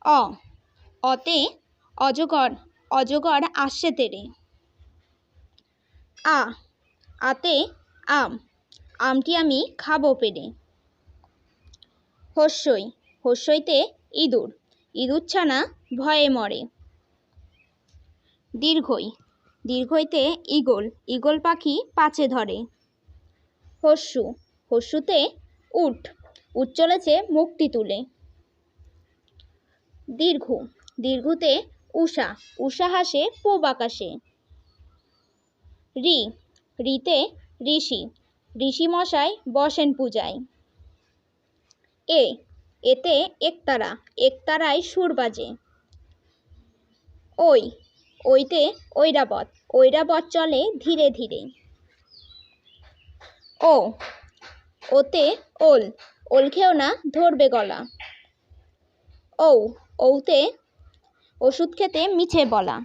অ অতে অজগর, অজগর আসছে তেড়ে। আ আতে আম, আমটি আমি খাবো পেড়ে। হস্যই, হস্যইতে ইঁদুর, ইঁদুরছানা ভয়ে মরে। দীর্ঘই, দীর্ঘইতে ঈগল, ঈগল পাখি পাছে ধরে। হস্যু, হস্যুতে উট, উট চলেছে মুখটি তুলে। দীর্ঘ, দীর্ঘতে উষা, উষা হাসে পূব আকাশে। ঋ, ঋতে ঋষি, ঋষি মশাই বসেন পূজায়। এ, এতে একতারা, একতারায় সুর বাজে। ওই, ওইতে ঐরাবত, ঐরাবত চলে ধীরে ধীরে। ও, ওতে ওল, ওল খেও না ধরবে গলা। ঔ, ঔতে ওষুধ খেতে মিছে বলা।